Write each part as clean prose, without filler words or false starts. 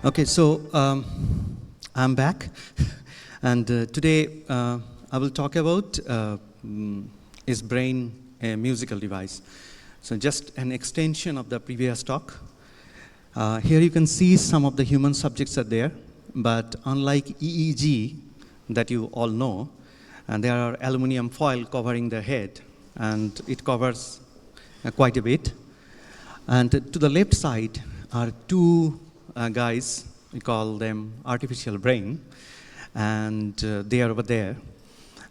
Okay, so I'm back, and today I will talk about is brain a musical device? So just an extension of the previous talk. Here you can see some of the human subjects are there, but unlike EEG that you all know, and there are aluminum foil covering the head, and it covers quite a bit. And to the left side are two guys, we call them artificial brain, and they are over there.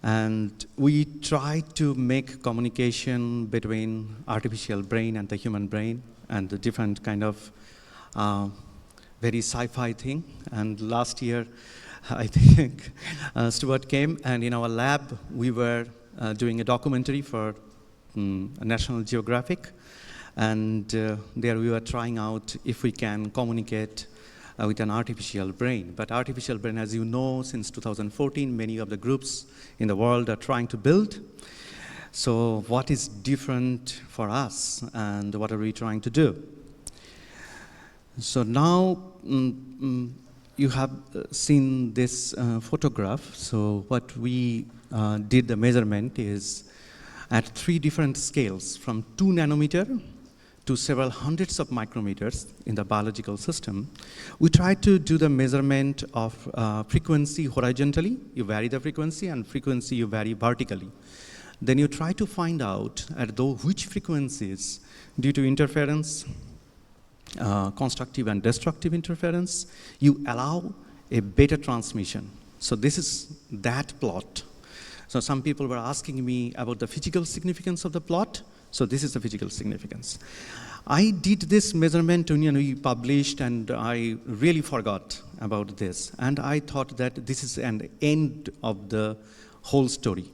And we try to make communication between artificial brain and the human brain and the different kind of very sci-fi thing. And last year, I think Stuart came, and in our lab, we were doing a documentary for National Geographic. And there we were trying out if we can communicate with an artificial brain. But artificial brain, as you know, since 2014, many of the groups in the world are trying to build. So what is different for us, and what are we trying to do? So now you have seen this photograph. So what we did the measurement is at 3 different scales, from 2 nanometer to several hundreds of micrometers in the biological system. We try to do the measurement of frequency horizontally. You vary the frequency, and frequency you vary vertically. Then you try to find out which frequencies, due to interference, constructive and destructive interference, you allow a beta transmission. So this is that plot. So some people were asking me about the physical significance of the plot. So this is the physical significance. I did this measurement when we published, and I really forgot about this. And I thought that this is an end of the whole story.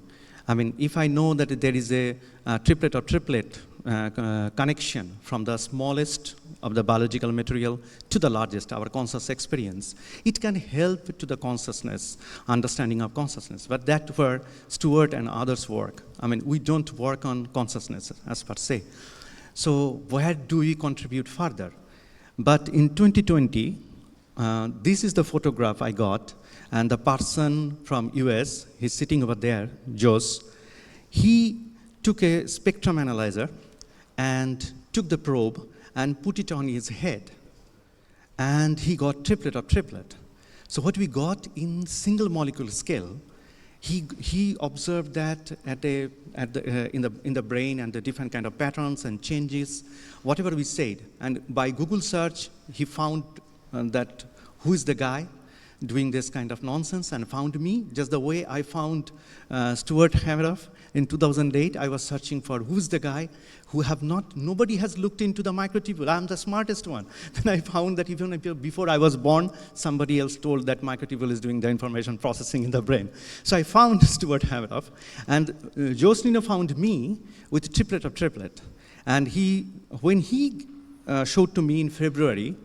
I mean, if I know that there is a triplet or triplet connection from the smallest of the biological material to the largest, our conscious experience, it can help to the consciousness, understanding of consciousness. But that where Stuart and others work. I mean, we don't work on consciousness as per se. So where do we contribute further? But in 2020, this is the photograph I got, and the person from US, he's sitting over there, Josh, he took a spectrum analyzer and took the probe and put it on his head. And he got triplet of triplet. So what we got in single molecule scale, he observed that in the brain and the different kind of patterns and changes, whatever we said. And by Google search, he found that who is the guy doing this kind of nonsense, and found me, just the way I found Stuart Hameroff in 2008. I was searching for who's the guy who nobody has looked into the microtubule. I'm the smartest one. Then I found that even before I was born, somebody else told that microtubule is doing the information processing in the brain. So I found Stuart Hameroff, and Jocelyn found me with triplet of triplet. And when he showed to me in February,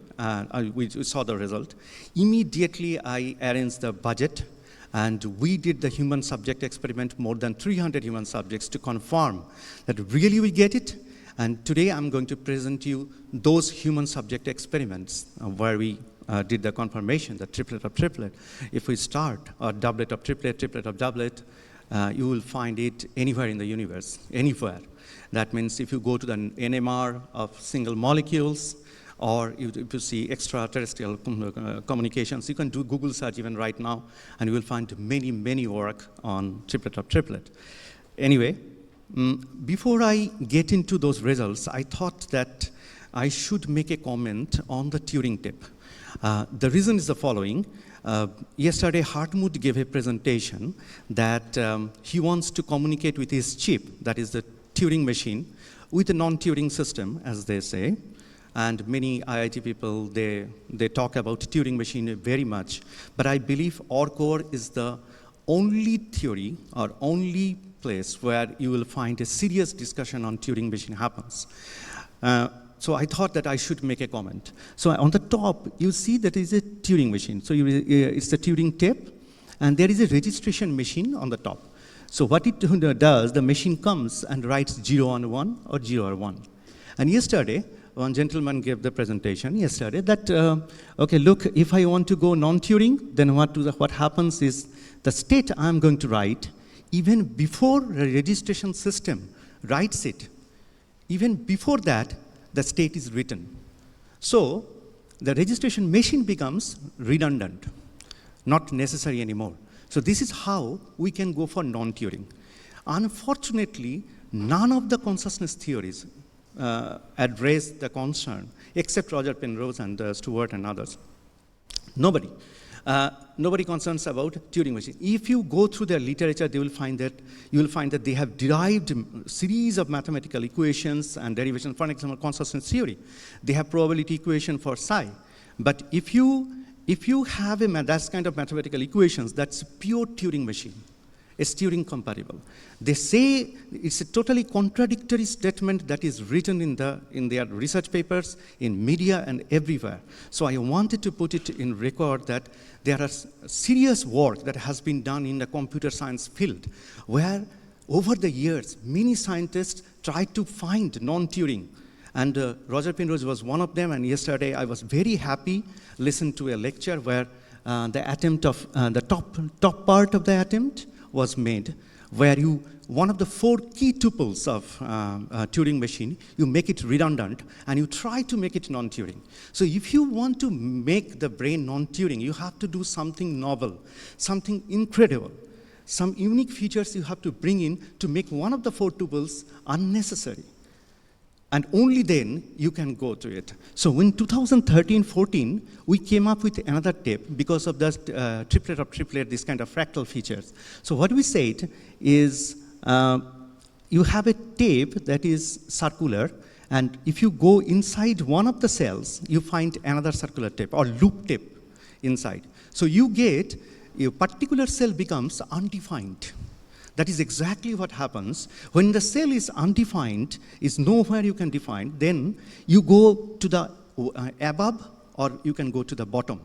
we saw the result. Immediately, I arranged the budget, and we did the human subject experiment, more than 300 human subjects, to confirm that really we get it. And today, I'm going to present you those human subject experiments where we did the confirmation, the triplet of triplet. If we start a doublet of triplet, triplet of doublet, you will find it anywhere in the universe, anywhere. That means if you go to the NMR of single molecules, or if you see extraterrestrial communications, you can do Google search even right now, and you will find many, many work on triplet of triplet. Anyway, before I get into those results, I thought that I should make a comment on the Turing tip. The reason is the following. Yesterday, Hartmut gave a presentation that he wants to communicate with his chip, that is the Turing machine, with a non-Turing system, as they say. And many IIT people, they talk about Turing machine very much. But I believe OR is the only theory or only place where you will find a serious discussion on Turing machine happens. So I thought that I should make a comment. So on the top, you see that is a Turing machine. So it's the Turing tape, and there is a registration machine on the top. So what it does, the machine comes and writes 0 on 1 or 0 or 1. And yesterday, one gentleman gave the presentation yesterday that, okay, look, if I want to go non-Turing, then what happens is the state I'm going to write, even before the registration system writes it, even before that, the state is written. So the registration machine becomes redundant, not necessary anymore. So this is how we can go for non-Turing. Unfortunately, none of the consciousness theories address the concern, except Roger Penrose and Stewart and others. Nobody. Nobody concerns about Turing machine. If you go through their literature, you will find that they have derived a series of mathematical equations and derivations. For example, consciousness theory, they have probability equation for psi. But if you have that kind of mathematical equations, that's pure Turing machine. It's Turing compatible. They say it's a totally contradictory statement that is written in their research papers, in media, and everywhere. So I wanted to put it in record that there are serious work that has been done in the computer science field, where over the years, many scientists tried to find non-Turing. And Roger Penrose was one of them, and yesterday I was very happy listened to a lecture where the attempt of, the top part of the attempt was made, where one of the 4 key tuples of Turing machine, you make it redundant, and you try to make it non-Turing. So if you want to make the brain non-Turing, you have to do something novel, something incredible, some unique features you have to bring in to make one of the 4 tuples unnecessary. And only then you can go to it. So in 2013-14, we came up with another tape because of the triplet of triplet, this kind of fractal features. So what we said is, you have a tape that is circular, and if you go inside one of the cells, you find another circular tape or loop tape inside. So you get a particular cell becomes undefined. That is exactly what happens. When the cell is undefined, is nowhere you can define, then you go to the above or you can go to the bottom.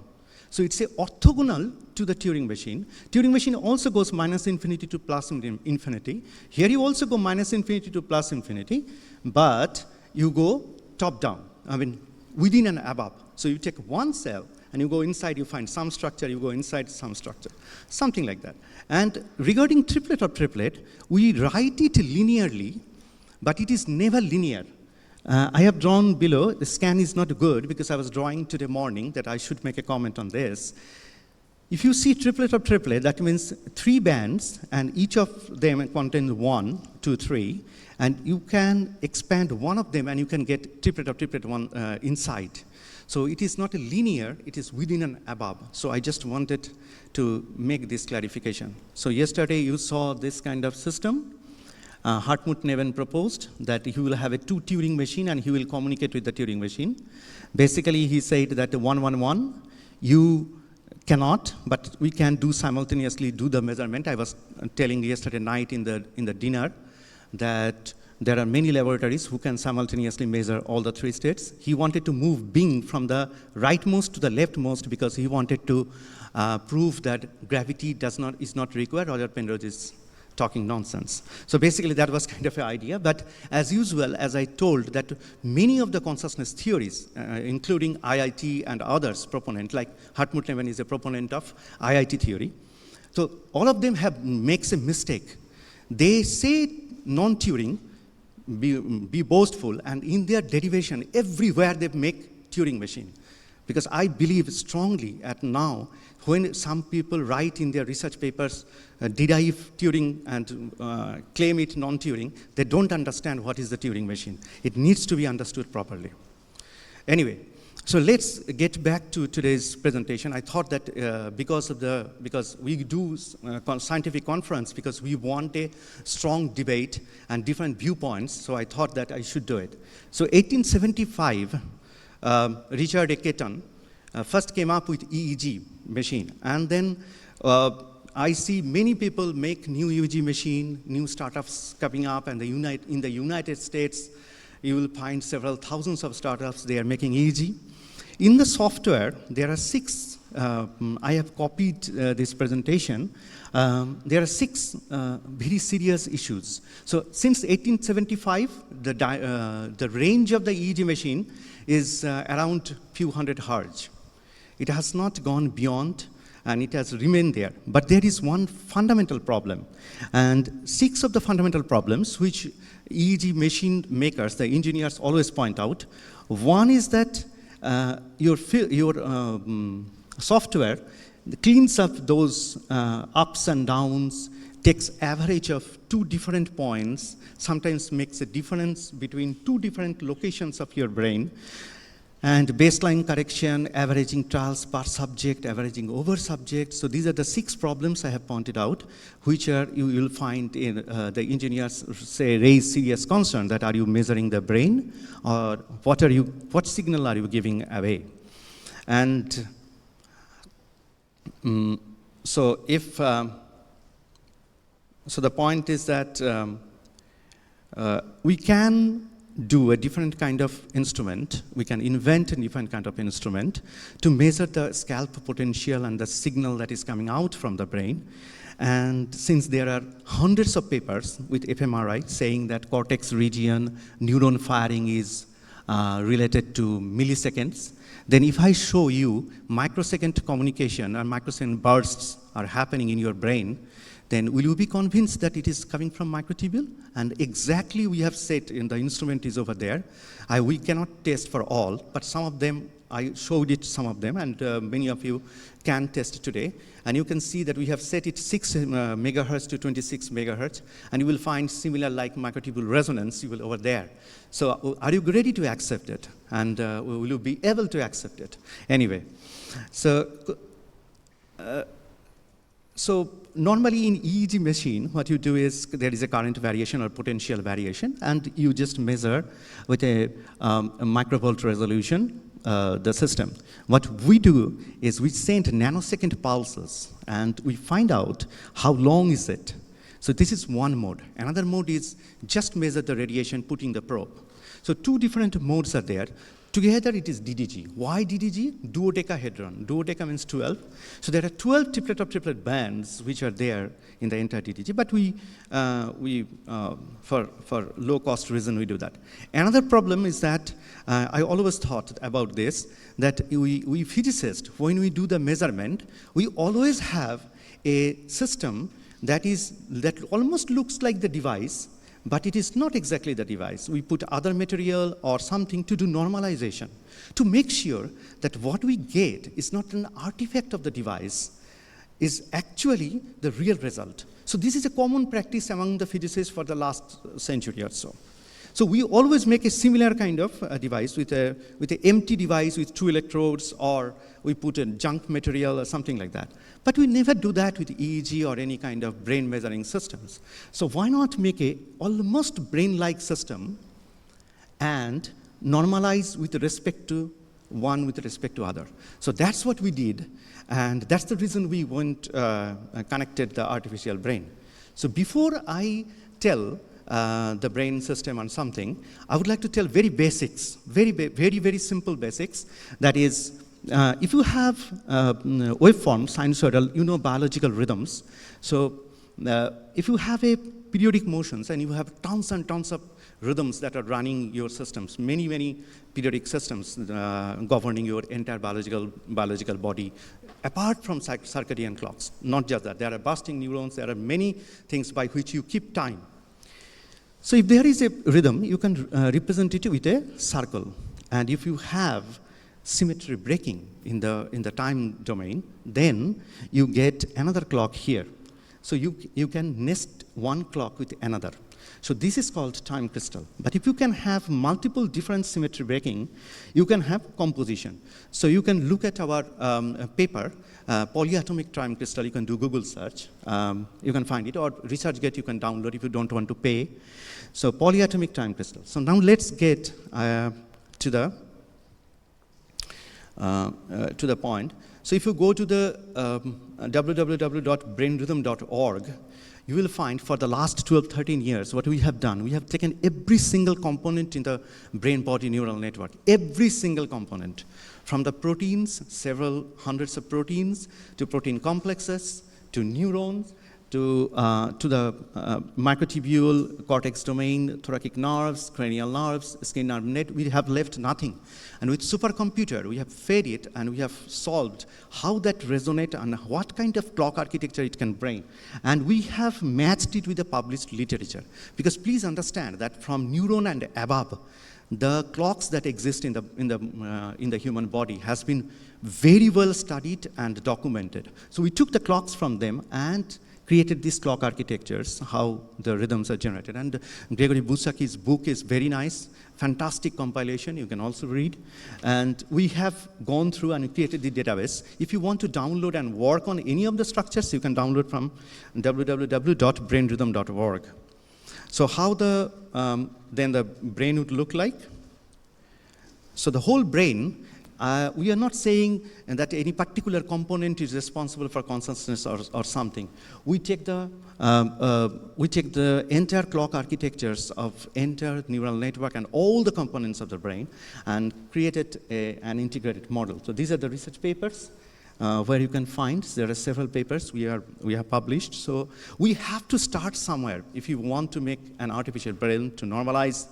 So it's a orthogonal to the Turing machine. Turing machine also goes minus infinity to plus infinity. Here you also go minus infinity to plus infinity, but you go top down, I mean within and above. So you take one cell, and you go inside, you find some structure, you go inside some structure, something like that. And regarding triplet or triplet, we write it linearly, but it is never linear. I have drawn below, the scan is not good because I was drawing today morning that I should make a comment on this. If you see triplet or triplet, that means 3 bands, and each of them contains 1, 2, 3, and you can expand one of them and you can get triplet or triplet one inside. So it is not a linear, it is within and above. So I just wanted to make this clarification. So yesterday you saw this kind of system. Hartmut Neven proposed that he will have a 2 Turing machine and he will communicate with the Turing machine. Basically he said that 111, you cannot, but we can do simultaneously do the measurement. I was telling yesterday night in the dinner that there are many laboratories who can simultaneously measure all the 3 states. He wanted to move Bing from the rightmost to the leftmost because he wanted to prove that gravity is not required. Roger Penrose is talking nonsense. So basically that was kind of an idea. But as usual, as I told, that many of the consciousness theories, including IIT and others proponent, like Hartmut Neven is a proponent of IIT theory. So all of them makes a mistake. They say non-Turing, be boastful, and in their derivation, everywhere they make Turing machine. Because I believe strongly at now, when some people write in their research papers, derive Turing and claim it non-Turing, they don't understand what is the Turing machine. It needs to be understood properly. Anyway, so let's get back to today's presentation. I thought that because we do scientific conference, because we want a strong debate and different viewpoints, so I thought that I should do it. So 1875, Richard Eketon first came up with EEG machine, and then I see many people make new EEG machine, new startups coming up, and in the United States, you will find several thousands of startups, they are making EEG. In the software, there are 6, I have copied this presentation, there are 6 very serious issues. So since 1875, the range of the EEG machine is around few hundred hertz. It has not gone beyond, and it has remained there. But there is one fundamental problem, and 6 of the fundamental problems which EEG machine makers, the engineers, always point out. One is that your software cleans up those ups and downs, takes average of 2 different points, sometimes makes a difference between 2 different locations of your brain, and baseline correction, averaging trials per subject, averaging over subject. So these are the 6 problems I have pointed out, which are you will find in the engineers say raise serious concern that are you measuring the brain, or what signal are you giving away? And so if so the point is that we can do a different kind of instrument. We can invent a different kind of instrument to measure the scalp potential and the signal that is coming out from the brain. And since there are hundreds of papers with fMRI saying that cortex region neuron firing is related to milliseconds, then if I show you microsecond communication or microsecond bursts are happening in your brain, then will you be convinced that it is coming from microtubule? And exactly we have said in the instrument is over there. We cannot test for all, but some of them, I showed it some of them, and many of you can test today. And you can see that we have set it 6 megahertz to 26 megahertz, and you will find similar like microtubule resonance you will over there. So are you ready to accept it? And will you be able to accept it? Anyway, so normally in EEG machine, what you do is there is a current variation or potential variation, and you just measure with a microvolt resolution the system. What we do is we send nanosecond pulses, and we find out how long is it. So this is one mode. Another mode is just measure the radiation putting the probe. So 2 different modes are there. Together it is DDG. Why DDG? Dodecahedron. Dodeca means 12. So there are 12 triplet of triplet bands which are there in the entire DDG, but for low cost reason we do that. Another problem is that I always thought about this, that we physicists, when we do the measurement, we always have a system that almost looks like the device, but it is not exactly the device. We put other material or something to do normalization, to make sure that what we get is not an artifact of the device, is actually the real result. So this is a common practice among the physicists for the last century or so. So we always make a similar kind of device with an empty device with 2 electrodes, or we put a junk material or something like that. But we never do that with EEG or any kind of brain measuring systems. So why not make a almost brain-like system and normalize with respect to one with respect to other? So that's what we did, and that's the reason we connected the artificial brain. So before I tell the brain system on something, I would like to tell very basics, very simple basics. That is, if you have waveform, sinusoidal, you know biological rhythms. So if you have a periodic motions and you have tons and tons of rhythms that are running your systems, many periodic systems governing your entire biological body, apart from circadian clocks. Not just that, there are bursting neurons, there are many things by which you keep time. So if there is a rhythm, you can represent it with a circle. And if you have symmetry breaking in the time domain, then you get another clock here. So you can nest one clock with another. So this is called time crystal. But if you can have multiple different symmetry breaking, you can have composition. So you can look at our paper, polyatomic time crystal. You can do Google search. You can find it, or ResearchGate you can download if you don't want to pay. So polyatomic time crystal. So now let's get to the point. So if you go to the www.brainrhythm.org, you will find for the last 12, 13 years, what we have done, we have taken every single component in the brain-body neural network, every single component, from the proteins, several hundreds of proteins, to protein complexes, to neurons, to the microtubule, cortex domain, thoracic nerves, cranial nerves, skin nerve net, we have left nothing. And with supercomputer, we have fed it and we have solved how that resonate and what kind of clock architecture it can bring. And we have matched it with the published literature. Because please understand that from neuron and above, the clocks that exist in the human body has been very well studied and documented. So we took the clocks from them and created these clock architectures, how the rhythms are generated. And Gregory Busaki's book is very nice, fantastic compilation, you can also read. And we have gone through and created the database. If you want to download and work on any of the structures, you can download from www.brainrhythm.org. So how then the brain would look like? So the whole brain, we are not saying that any particular component is responsible for consciousness or something. We take the entire clock architectures of entire neural network and all the components of the brain and created an integrated model. So these are the research papers where you can find. There are several papers we have published. So we have to start somewhere if you want to make an artificial brain to normalize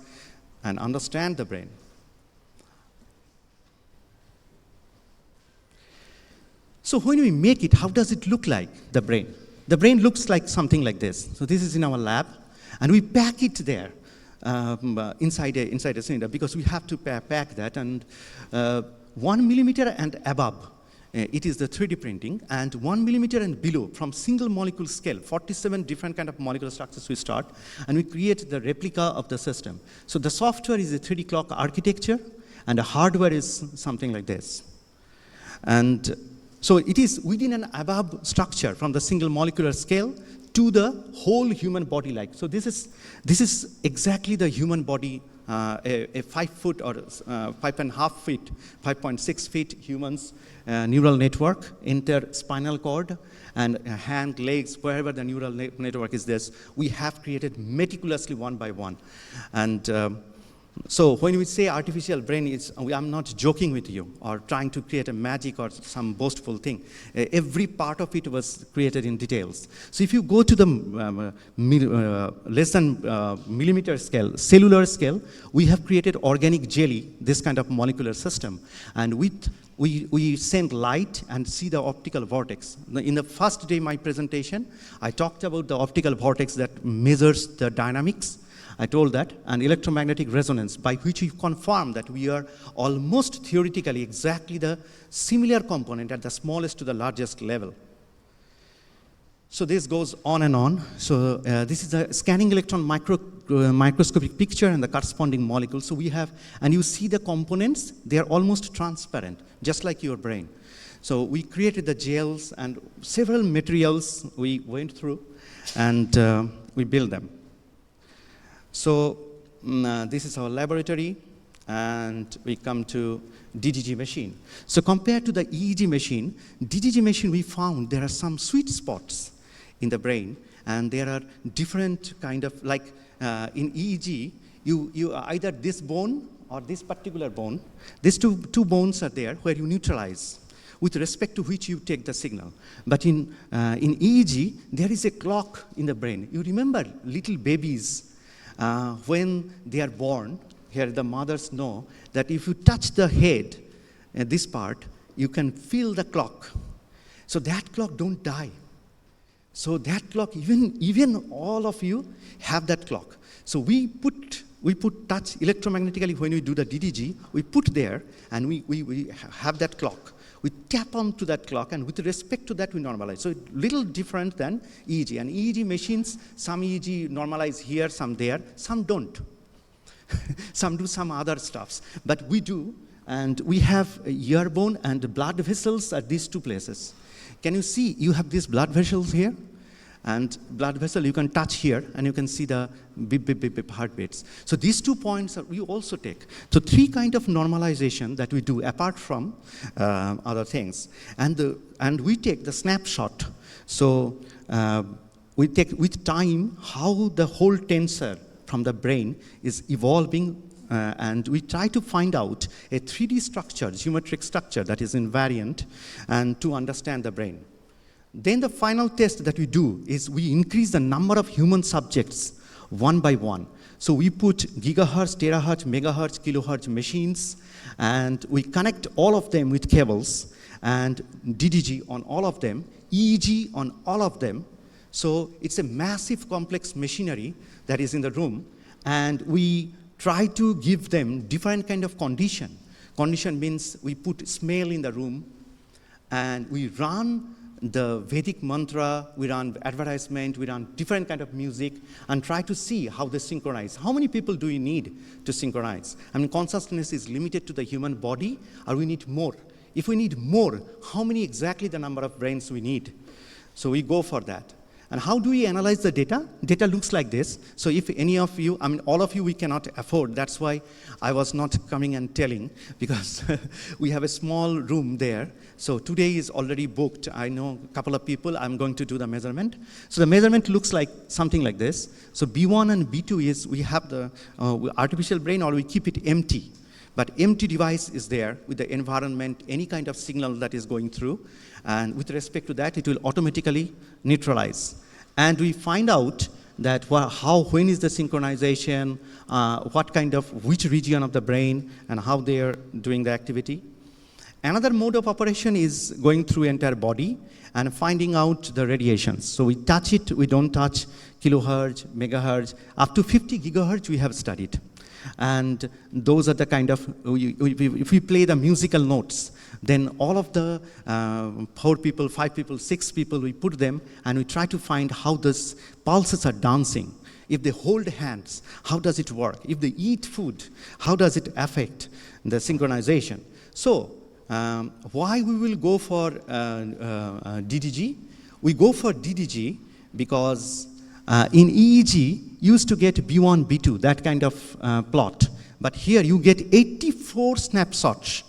and understand the brain. So when we make it, how does it look like, the brain? The brain looks like something like this. So this is in our lab, and we pack it there inside a cylinder because we have to pack that. And 1 millimeter and above, it is the 3D printing, and 1 millimeter and below, from single molecule scale, 47 different kind of molecular structures we start, and we create the replica of the system. So the software is a 3D clock architecture, and the hardware is something like this. And so it is within an above structure from the single molecular scale to the whole human body like. So this is exactly the human body, a 5 foot or 5.5 feet, 5.6 feet humans neural network, enter spinal cord and hand, legs, wherever the neural network is this, we have created meticulously one by one. And so when we say artificial brain, I'm not joking with you or trying to create a magic or some boastful thing. Every part of it was created in details. So if you go to the less than millimeter scale, cellular scale, we have created organic jelly, this kind of molecular system. And we send light and see the optical vortex. In the first day of my presentation, I talked about the optical vortex that measures the dynamics. I told that, and electromagnetic resonance, by which we confirm that we are almost theoretically exactly the similar component at the smallest to the largest level. So this goes on and on. So this is a scanning electron microscopic picture and the corresponding molecule. So we have, and you see the components, they are almost transparent, just like your brain. So we created the gels and several materials we went through, and we built them. So this is our laboratory, and we come to DDG machine. So compared to the EEG machine, DDG machine we found there are some sweet spots in the brain, and there are different kind of, like in EEG, you either this bone or this particular bone, these two bones are there where you neutralize with respect to which you take the signal. But in EEG, there is a clock in the brain. You remember little babies, when they are born, here the mothers know that if you touch the head, this part, you can feel the clock. So that clock don't die. So that clock, even all of you have that clock. So we put touch electromagnetically when we do the DDG, we put there, and we have that clock. We tap onto that clock, and with respect to that, we normalize. So it's little different than EEG. And EEG machines, some EEG normalize here, some there, some don't. Some do some other stuffs. But we do, and we have a ear bone and blood vessels at these two places. Can you see, you have these blood vessels here? And blood vessel, you can touch here, and you can see the beep, beep, beep, beep heartbeats. So these 2 points we also take. So 3 kind of normalization that we do apart from other things. And we take the snapshot. So we take with time how the whole tensor from the brain is evolving, and we try to find out a 3D structure, geometric structure that is invariant, and to understand the brain. Then the final test that we do is we increase the number of human subjects one by one. So we put gigahertz, terahertz, megahertz, kilohertz machines, and we connect all of them with cables, and DDG on all of them, EEG on all of them. So it's a massive complex machinery that is in the room, and we try to give them different kind of condition. Condition means we put smell in the room, and we run the Vedic mantra, we run advertisement, we run different kind of music, and try to see how they synchronize. How many people do we need to synchronize? I mean, consciousness is limited to the human body, or we need more? If we need more, how many exactly the number of brains we need? So we go for that. And how do we analyze the data? Data looks like this. So if any of you, I mean, all of you, we cannot afford. That's why I was not coming and telling, because we have a small room there. So today is already booked. I know a couple of people. I'm going to do the measurement. So the measurement looks like something like this. So B1 and B2 is we have the artificial brain, or we keep it empty. But empty device is there with the environment, any kind of signal that is going through. And with respect to that, it will automatically neutralize. And we find out that when is the synchronization, which region of the brain, and how they are doing the activity. Another mode of operation is going through entire body and finding out the radiations. So we touch it, we don't touch kilohertz, megahertz, up to 50 gigahertz we have studied. And those are the kind of, if we play the musical notes, then all of the 4 people, 5 people, 6 people, we put them and we try to find how those pulses are dancing. If they hold hands, how does it work? If they eat food, how does it affect the synchronization? So why we will go for DDG? We go for DDG because in EEG, you used to get B1, B2, that kind of plot. But here you get 84 snapshots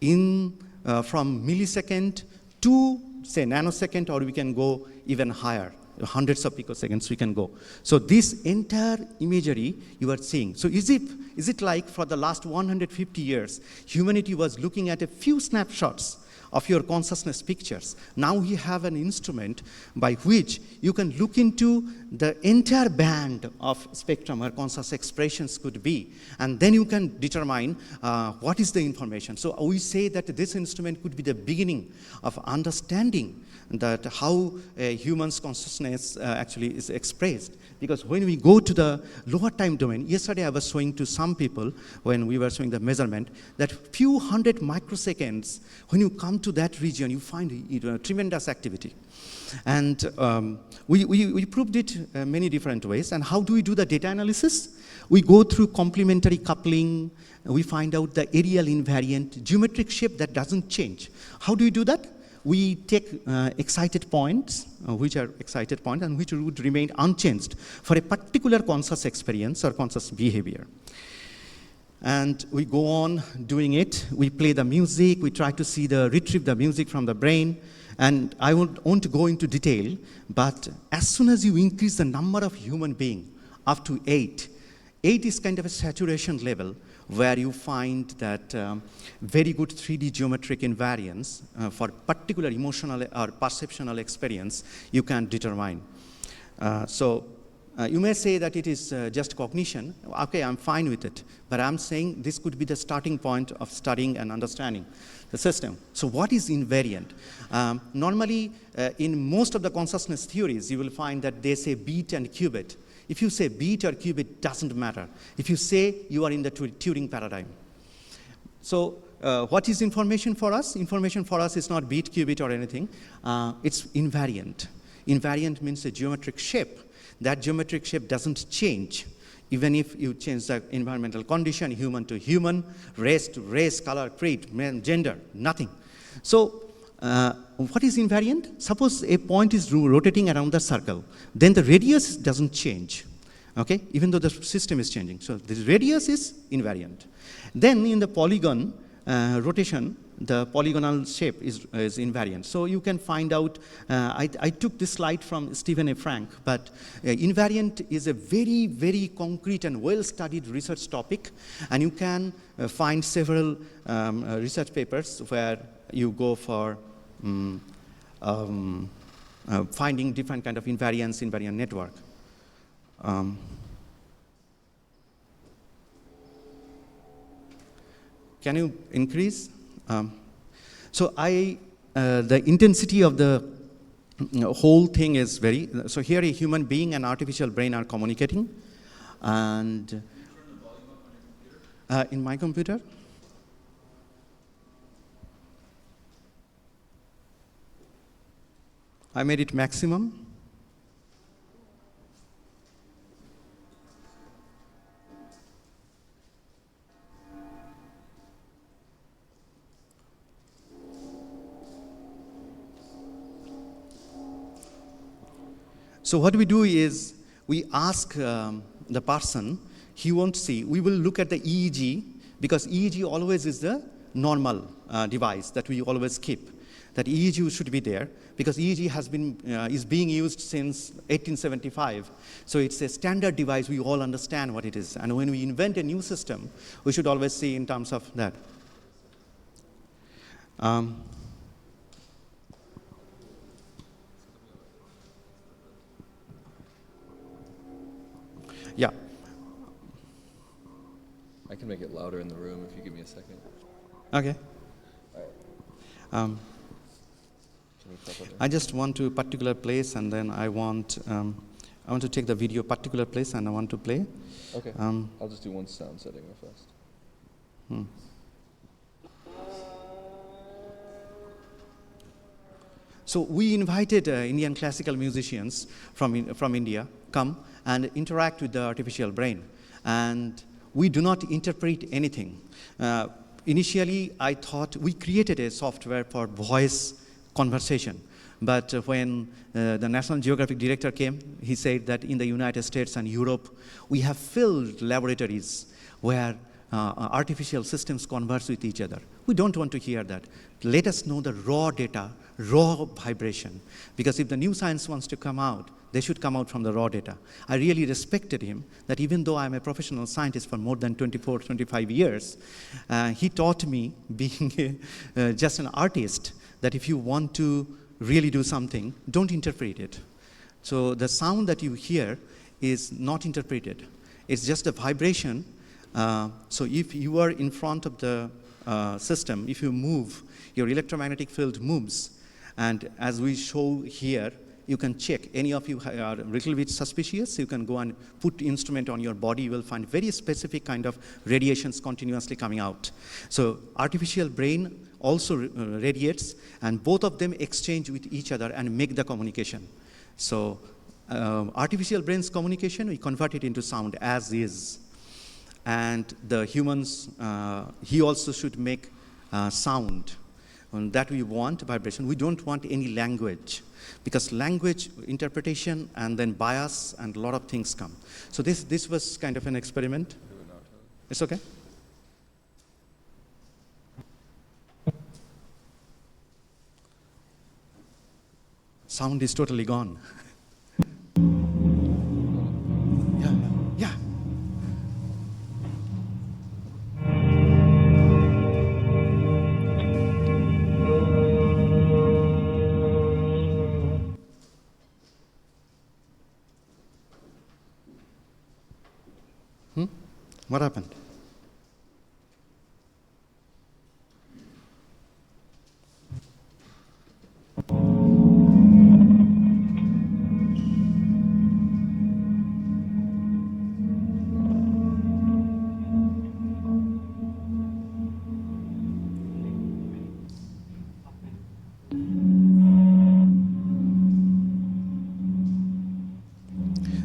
from millisecond to, say, nanosecond, or we can go even higher. Hundreds of picoseconds we can go. So this entire imagery you are seeing. So is it like for the last 150 years, humanity was looking at a few snapshots of your consciousness pictures? Now we have an instrument by which you can look into the entire band of spectrum where conscious expressions could be, and then you can determine what is the information. So we say that this instrument could be the beginning of understanding that how a human's consciousness actually is expressed. Because when we go to the lower time domain, yesterday I was showing to some people when we were showing the measurement that few hundred microseconds, when you come to that region, you find tremendous activity. And we proved it many different ways. And how do we do the data analysis? We go through complementary coupling. We find out the areal invariant geometric shape that doesn't change. How do we do that? We take excited points, which are excited points, and which would remain unchanged for a particular conscious experience or conscious behavior. And we go on doing it. We play the music. We try to retrieve the music from the brain. And I won't go into detail, but as soon as you increase the number of human beings up to 8 is kind of a saturation level where you find that very good 3D geometric invariance for particular emotional or perceptual experience you can determine. So you may say that it is just cognition. Okay, I'm fine with it. But I'm saying this could be the starting point of studying and understanding the system. So what is invariant? Normally, in most of the consciousness theories, you will find that they say beat and qubit. If you say beat or qubit, doesn't matter. If you say you are in the Turing paradigm. So what is information for us? Information for us is not beat, qubit, or anything. It's invariant. Invariant means a geometric shape. That geometric shape doesn't change. Even if you change the environmental condition, human to human, race to race, color, creed, man, gender, nothing. So what is invariant? Suppose a point is rotating around the circle. Then the radius doesn't change, okay? Even though the system is changing. So the radius is invariant. Then in the polygon rotation, the polygonal shape is invariant. So you can find out, I took this slide from Stephen A. Frank, but invariant is a very, very concrete and well-studied research topic, and you can find several research papers where you go for finding different kind of invariants, invariant network. Can you increase? So the intensity of the whole thing is very, so here a human being and artificial brain are communicating. And turn the volume up on your computer? In my computer? I made it maximum. So what we do is we ask the person, he won't see, we will look at the EEG, because EEG always is the normal device that we always keep. That EEG should be there, because EEG has been, is being used since 1875. So it's a standard device, we all understand what it is. And when we invent a new system, we should always see in terms of that. Yeah. I can make it louder in the room if you give me a second. Okay. All right. I just want to particular place, and then I want to take the video particular place, and I want to play. Okay. I'll just do one sound setting real fast. So we invited Indian classical musicians from India come and interact with the artificial brain, and we do not interpret anything. Initially, I thought we created a software for voice conversation. But when the National Geographic director came, he said that in the United States and Europe, we have filled laboratories where artificial systems converse with each other. We don't want to hear that. Let us know the raw data, raw vibration. Because if the new science wants to come out, they should come out from the raw data. I really respected him, that even though I'm a professional scientist for more than 24, 25 years, he taught me, being just an artist, that if you want to really do something, don't interpret it. So the sound that you hear is not interpreted. It's just a vibration. So if you are in front of the system, if you move, your electromagnetic field moves. And as we show here, you can check. Any of you are a little bit suspicious, you can go and put instrument on your body. You will find very specific kind of radiations continuously coming out. So artificial brain also radiates, and both of them exchange with each other and make the communication. So artificial brain's communication, we convert it into sound as is. And the humans, he also should make sound. And that we want, vibration. We don't want any language, because language interpretation and then bias and a lot of things come. So this was kind of an experiment. It's okay? Sound is totally gone. Yeah. What happened?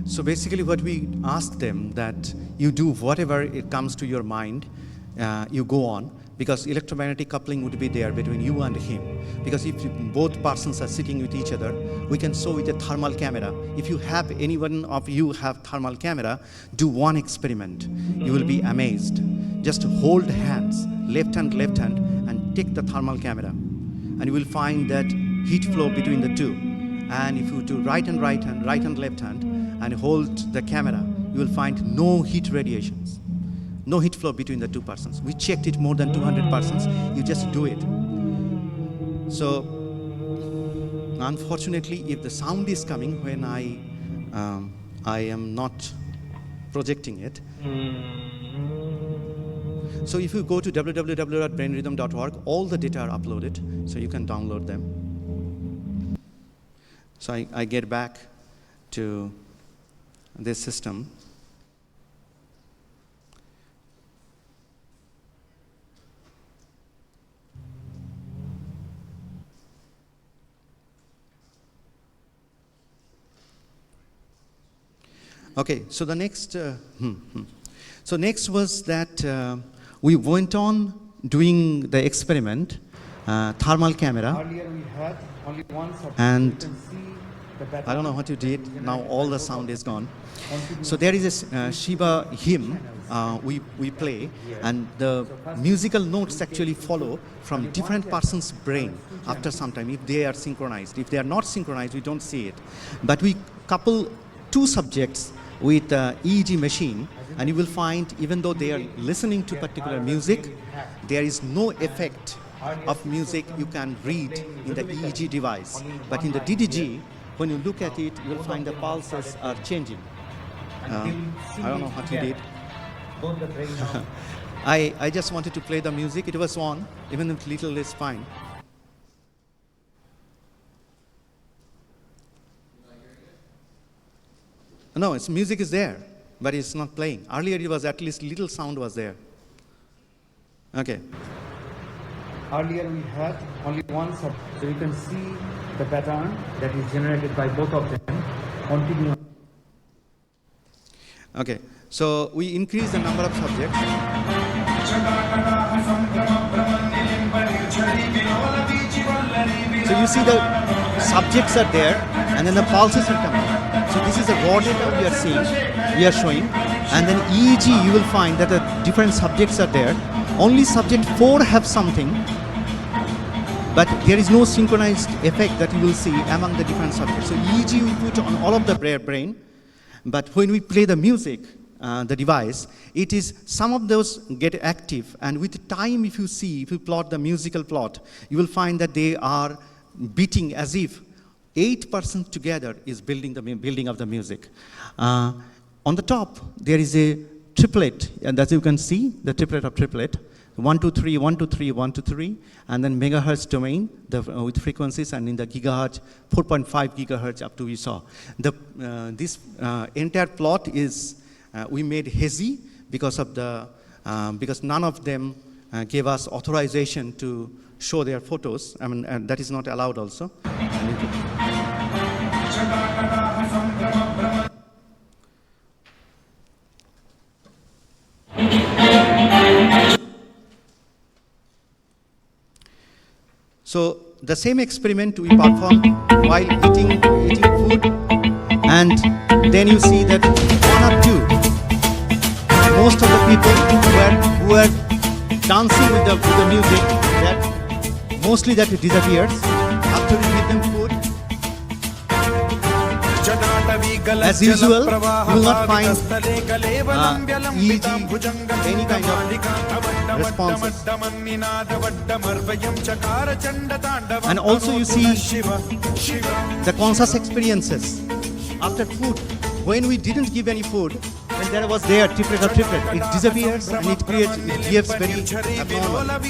So basically what we ask them, that you do whatever it comes to your mind, you go on, because electromagnetic coupling would be there between you and him. Because if both persons are sitting with each other, we can show with a thermal camera. If you have, any one of you have thermal camera, do one experiment. You will be amazed. Just hold hands, left hand, and take the thermal camera. And you will find that heat flow between the two. And if you do right hand, left hand, and hold the camera, you will find no heat radiations, no heat flow between the two persons. We checked it more than 200 persons. You just do it. So unfortunately, if the sound is coming when I am not projecting it. So if you go to www.brainrhythm.org, all the data are uploaded, so you can download them. So I get back to this system. Okay, so the next, so next was that we went on doing the experiment, thermal camera. Earlier we had only one subject. And You can see the pattern. I don't know what you did. Now all the sound is gone. So there is a Shiva hymn we play, and the musical notes actually follow from different person's brain after some time, if they are synchronized. If they are not synchronized, we don't see it. But we couple two subjects with EEG machine, and you will find even though they are listening to particular music, there is no effect of music you can read in the EEG device. But in the DDG, when you look at it, you will find the pulses are changing. I don't know what you did. I just wanted to play the music. It was on, even if little is fine. No, its music is there, but it's not playing. Earlier it was at least little sound was there. Okay. Earlier we had only one subject. So you can see the pattern that is generated by both of them continue. Okay, so we increase the number of subjects. So you see the subjects are there, and then the pulses are coming. So this is the raw data we are showing, and then EEG you will find that the different subjects are there. Only subject 4 have something, but there is no synchronized effect that you will see among the different subjects. So EEG we put on all of the brain, but when we play the music, the device, it is some of those get active, and with time if you plot the musical plot, you will find that they are beating as if 8% together is building of the music. On the top, there is a triplet, and as you can see, the triplet of triplet, 1, 2, 3, 1, 2, 3, 1, 2, 3, and then megahertz domain with frequencies, and in the gigahertz, 4.5 gigahertz up to we saw. This entire plot is, we made hazy because none of them gave us authorization to show their photos. I mean, and that is not allowed also. So the same experiment we performed while eating food, and then you see that 1 or 2, most of the people who were dancing with the music, that mostly that disappears after we give them food. As usual, you will not find EEG, any kind of responses. And also you see the conscious experiences after food. When we didn't give any food, when there was there triplet or triplet, it disappears and it gives very abnormal.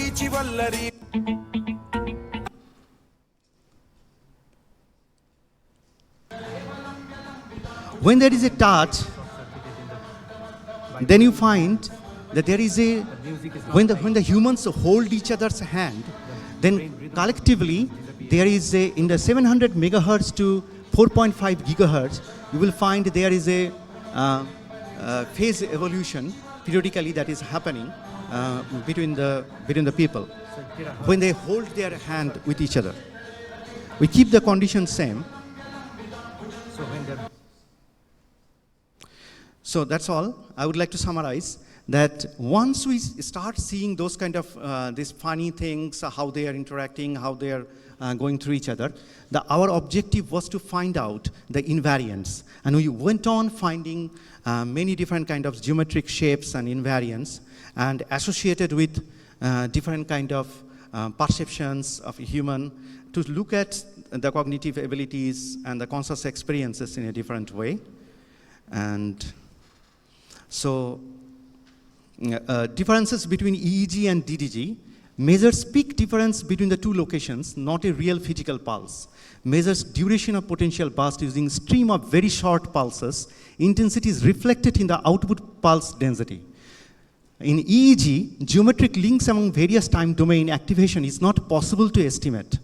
When there is a touch, then you find that there is a, when the humans hold each other's hand, then collectively there is a, in the 700 megahertz to 4.5 gigahertz, you will find there is a phase evolution periodically that is happening between the people when they hold their hand with each other. We keep the condition same. So that's all. I would like to summarize that once we start seeing those kind of these funny things, how they are interacting, how they are going through each other, our objective was to find out the invariants. And we went on finding many different kind of geometric shapes and invariants, and associated with different kind of perceptions of a human, to look at the cognitive abilities and the conscious experiences in a different way. And so differences between EEG and DDG measures peak difference between the two locations, not a real physical pulse. Measures duration of potential burst using stream of very short pulses. Intensity is reflected in the output pulse density. In EEG, geometric links among various time domain activation is not possible to estimate.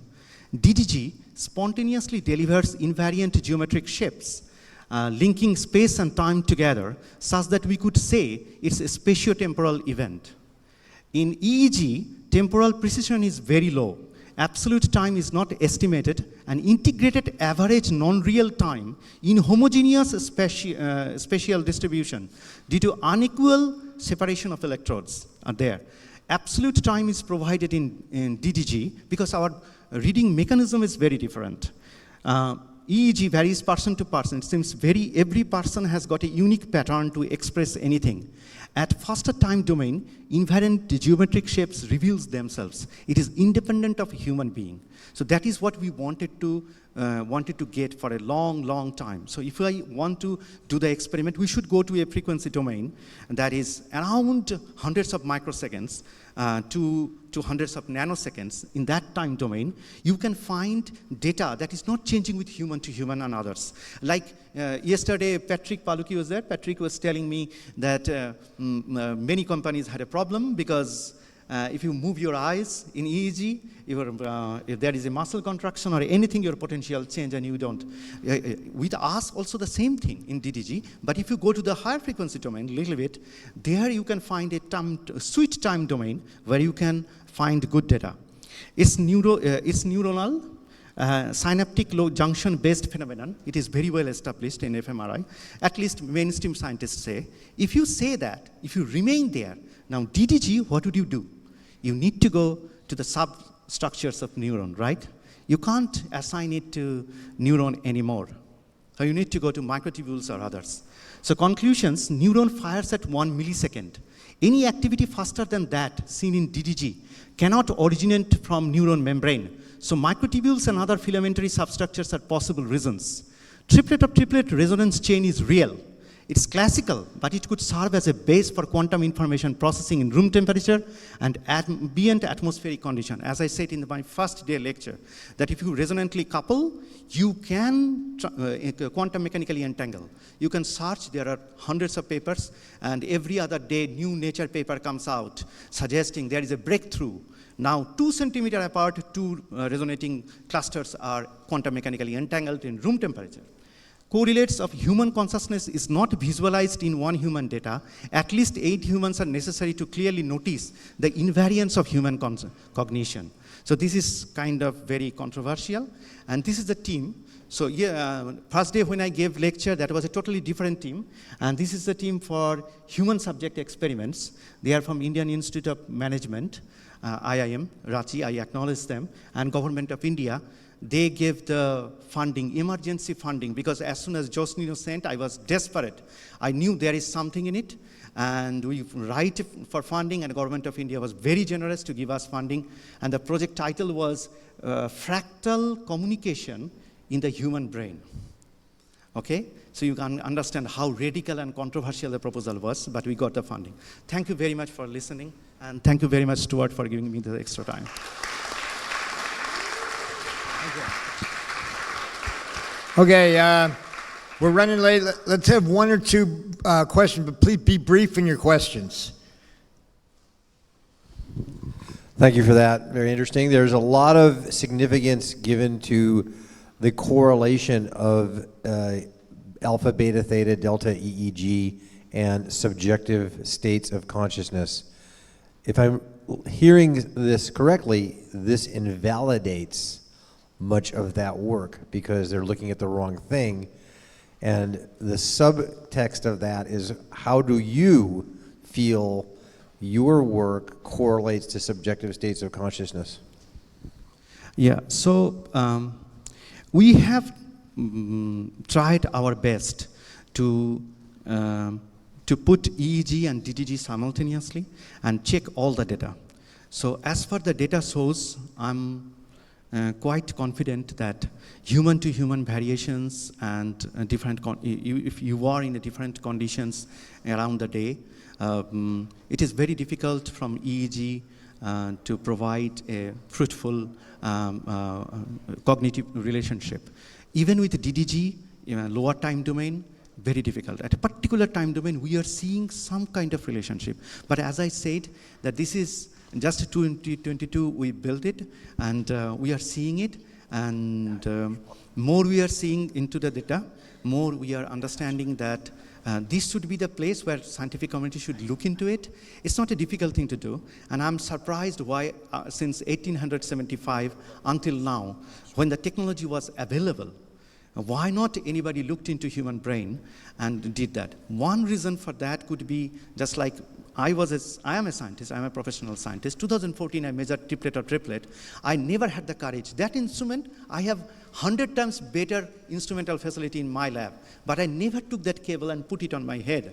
DDG spontaneously delivers invariant geometric shapes, linking space and time together such that we could say it's a spatiotemporal event. In EEG, temporal precision is very low. Absolute time is not estimated, and integrated average non-real time in homogeneous spatial distribution due to unequal separation of electrodes are there. Absolute time is provided in DDG because our reading mechanism is very different. EEG varies person to person. It seems every person has got a unique pattern to express anything. At faster time domain, invariant geometric shapes reveals themselves. It is independent of a human being. So that is what we wanted to get for a long, long time. So if I want to do the experiment, we should go to a frequency domain that is around hundreds of microseconds to hundreds of nanoseconds. In that time domain, you can find data that is not changing with human to human and others. Like yesterday, Patrick Paluki was there. Patrick was telling me that many companies had a problem because if you move your eyes in EEG, if there is a muscle contraction or anything, your potential change and you don't. With us, also the same thing in DDG, but if you go to the higher frequency domain a little bit, there you can find a sweet time domain where you can find good data. It's neuronal, synaptic low junction-based phenomenon. It is very well established in fMRI. At least mainstream scientists say. If you say that, if you remain there, now DDG, what would you do? You need to go to the substructures of neuron, right? You can't assign it to neuron anymore. So you need to go to microtubules or others. So conclusions, neuron fires at 1 millisecond. Any activity faster than that seen in DDG cannot originate from neuron membrane. So microtubules and other filamentary substructures are possible reasons. Triplet of triplet resonance chain is real. It's classical, but it could serve as a base for quantum information processing in room temperature and ambient atmospheric condition. As I said in my first day lecture, that if you resonantly couple, you can quantum mechanically entangle. You can search, there are hundreds of papers, and every other day new Nature paper comes out suggesting there is a breakthrough. Now 2 centimeter apart, two resonating clusters are quantum mechanically entangled in room temperature. Correlates of human consciousness is not visualized in one human data. At least 8 humans are necessary to clearly notice the invariance of human cognition. So this is kind of very controversial. And this is the team. So first day when I gave lecture, that was a totally different team. And this is the team for human subject experiments. They are from Indian Institute of Management, IIM, Ranchi, I acknowledge them, and Government of India. They gave the funding, emergency funding, because as soon as Josnino sent, I was desperate. I knew there is something in it, and we write for funding, and the Government of India was very generous to give us funding. And the project title was Fractal Communication in the Human Brain. Okay? So you can understand how radical and controversial the proposal was, but we got the funding. Thank you very much for listening, and thank you very much, Stuart, for giving me the extra time. Okay, we're running late. Let's have 1 or 2 questions, but please be brief in your questions. Thank you for that. Very interesting. There's a lot of significance given to the correlation of alpha, beta, theta, delta, EEG, and subjective states of consciousness. If I'm hearing this correctly, this invalidates much of that work because they're looking at the wrong thing. And the subtext of that is, how do you feel your work correlates to subjective states of consciousness? Yeah, so we have tried our best to put EEG and DDG simultaneously and check all the data. So as far the data shows, I'm quite confident that human-to-human variations and if you are in a different conditions around the day, it is very difficult from EEG to provide a fruitful cognitive relationship. Even with DDG, lower time domain, very difficult. At a particular time domain, we are seeing some kind of relationship. But as I said, that this is just 2022 we built it, and we are seeing it, and more we are seeing into the data, more we are understanding that this should be the place where scientific community should look into it. It's not a difficult thing to do, and I'm surprised why since 1875 until now, when the technology was available, why not anybody looked into human brain and did that? One reason for that could be just like I am a scientist, I'm a professional scientist. 2014, I measured triplet or triplet. I never had the courage. That instrument, I have 100 times better instrumental facility in my lab, but I never took that cable and put it on my head.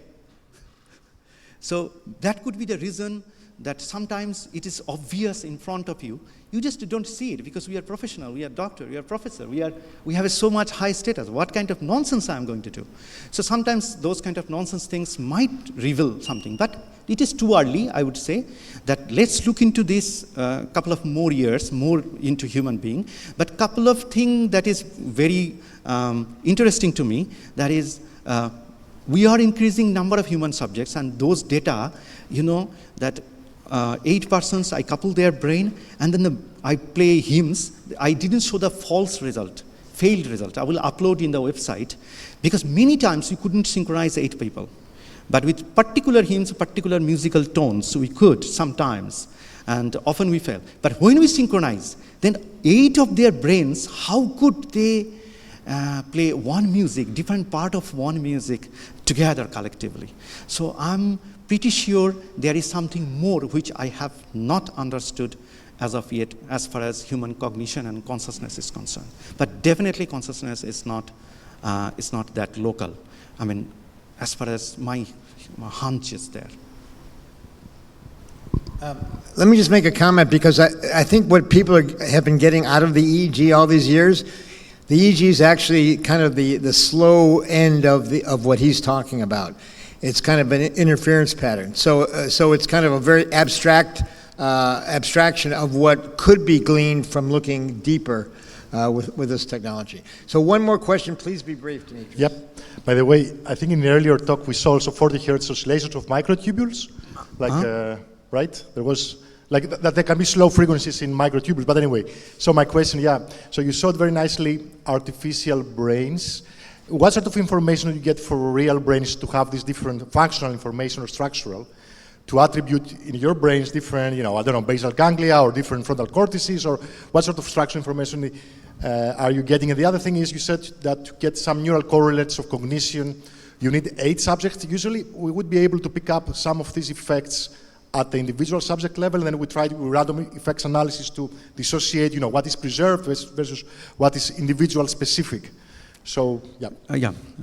So that could be the reason that sometimes it is obvious in front of you. You just don't see it because we are professional, we are doctor, we are professor, we have a so much high status. What kind of nonsense I'm going to do? So sometimes those kind of nonsense things might reveal something, but it is too early, I would say, that let's look into this couple of more years, more into human being. But couple of things that is very interesting to me, that is, we are increasing number of human subjects, and those data, that 8 persons, I couple their brain, and then I play hymns. I didn't show the false result, failed result. I will upload in the website, because many times you couldn't synchronize 8 people. But with particular hymns, particular musical tones, we could sometimes, and often we fail. But when we synchronize, then 8 of their brains, how could they play one music, different part of one music together collectively? So I'm pretty sure there is something more which I have not understood as of yet, as far as human cognition and consciousness is concerned. But definitely consciousness is not that local. I mean, as far as my hunch is there. Let me just make a comment, because I think what people have been getting out of the EEG all these years, the EEG is actually kind of the slow end of what he's talking about. It's kind of an interference pattern. So it's kind of a very abstraction of what could be gleaned from looking deeper with this technology. So one more question, please be brief, Dimitri. Yep. By the way, I think in the earlier talk we saw also 40 Hz oscillations of microtubules, right? There was that there can be slow frequencies in microtubules. But anyway, so my question, so you showed very nicely artificial brains. What sort of information do you get for real brains to have this different functional information or structural to attribute in your brains different, I don't know, basal ganglia or different frontal cortices, or what sort of structural information are you getting? And the other thing is, you said that to get some neural correlates of cognition, you need 8 subjects usually. We would be able to pick up some of these effects at the individual subject level, and then we try to random effects analysis to dissociate, what is preserved versus what is individual specific. So,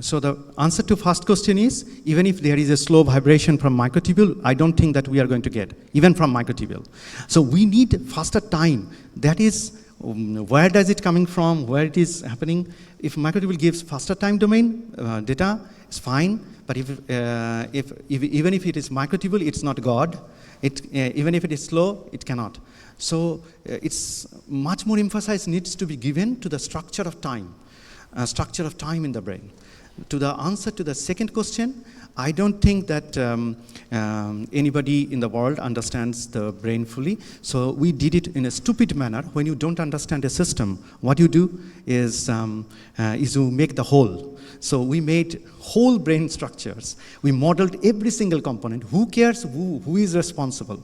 So the answer to first question is, even if there is a slow vibration from microtubule, I don't think that we are going to get, even from microtubule. So we need faster time. That is, where does it coming from, where it is happening? If microtubule gives faster time domain data, it's fine. But even if it is microtubule, it's not God. Even if it is slow, it cannot. So it's much more emphasis needs to be given to the structure of time. Structure of time in the brain. To the answer to the second question, I don't think that anybody in the world understands the brain fully. So we did it in a stupid manner. When you don't understand a system, what you do is you make the whole. So we made whole brain structures. We modeled every single component. Who cares who is responsible?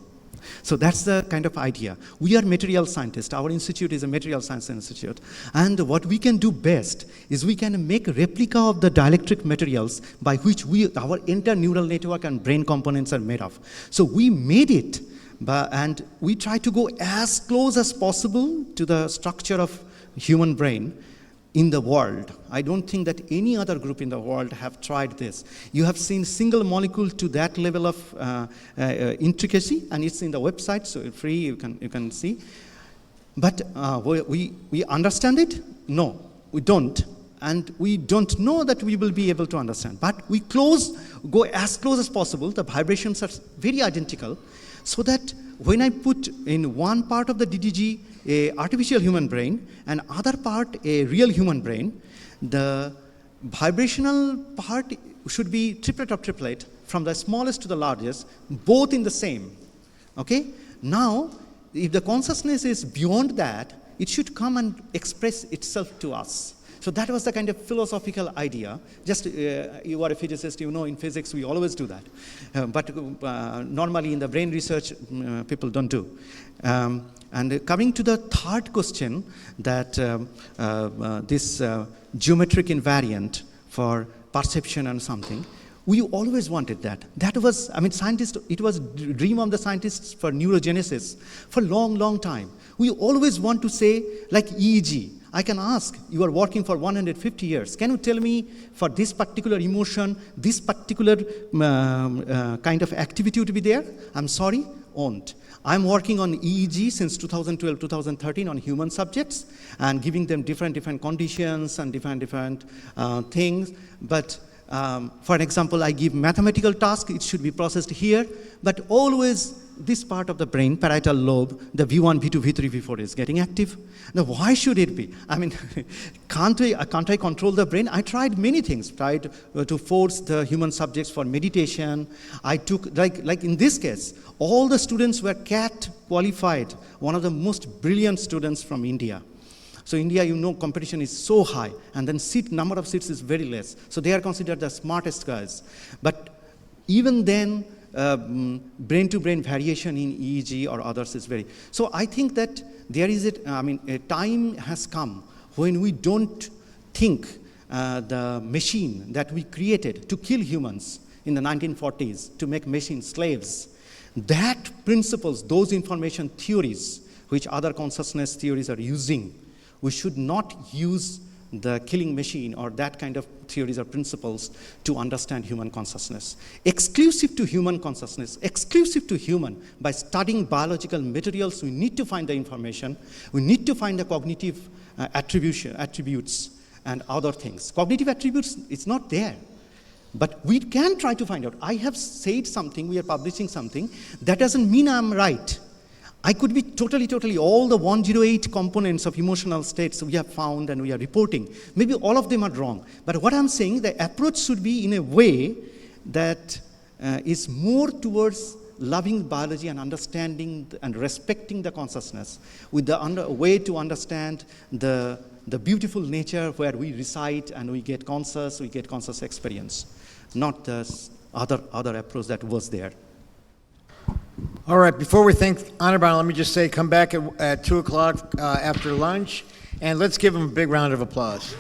So that's the kind of idea. We are material scientists. Our institute is a material science institute. And what we can do best is we can make a replica of the dielectric materials by which our entire neural network and brain components are made of. So we made it, and we try to go as close as possible to the structure of human brain in the world. I don't think that any other group in the world have tried this. You have seen single molecule to that level of intricacy, and it's in the website, so it's free, you can see. But we understand it? No, we don't. And we don't know that we will be able to understand. But we go as close as possible. The vibrations are very identical, so that when I put in one part of the DDG a artificial human brain and other part a real human brain, the vibrational part should be triplet of triplet, from the smallest to the largest, both in the same. Okay? Now, if the consciousness is beyond that, it should come and express itself to us. So that was the kind of philosophical idea. Just, you are a physicist, you know, in physics we always do that. But normally in the brain research, people don't do. And coming to the third question, that this geometric invariant for perception and something, we always wanted that. That was, I mean, scientists, it was dream of the scientists for neurogenesis for long, long time. We always want to say, like EEG, I can ask, you are working for 150 years. Can you tell me for this particular emotion, this particular kind of activity to be there? I'm sorry, won't. I'm working on EEG since 2012, 2013 on human subjects and giving them different conditions and different things. But for example, I give mathematical task, it should be processed here, but always this part of the brain, parietal lobe, the V1, V2, V3, V4 is getting active. Now, why should it be? I mean, can't I control the brain? I tried many things, tried to force the human subjects for meditation. I took, like in this case, all the students were CAT qualified, one of the most brilliant students from India. So India, you know, competition is so high, and then number of seats is very less. So they are considered the smartest guys. But even then, brain-to-brain variation in EEG or others is very. So I think that there is a time has come when we don't think the machine that we created to kill humans in the 1940s, to make machines slaves, that principles, those information theories, which other consciousness theories are using, we should not use the killing machine or that kind of theories or principles to understand human consciousness. Exclusive to human consciousness, exclusive to human, by studying biological materials, we need to find the information, we need to find the cognitive attributes and other things. Cognitive attributes, it's not there. But we can try to find out. I have said something, we are publishing something, that doesn't mean I'm right. I could be totally all the 108 components of emotional states we have found and we are reporting. Maybe all of them are wrong. But what I'm saying, the approach should be in a way that is more towards loving biology and understanding and respecting the consciousness, with the way to understand the beautiful nature where we reside and we get conscious experience, not the other approach that was there. All right, before we thank Anirban, let me just say come back at 2 o'clock after lunch, and let's give him a big round of applause.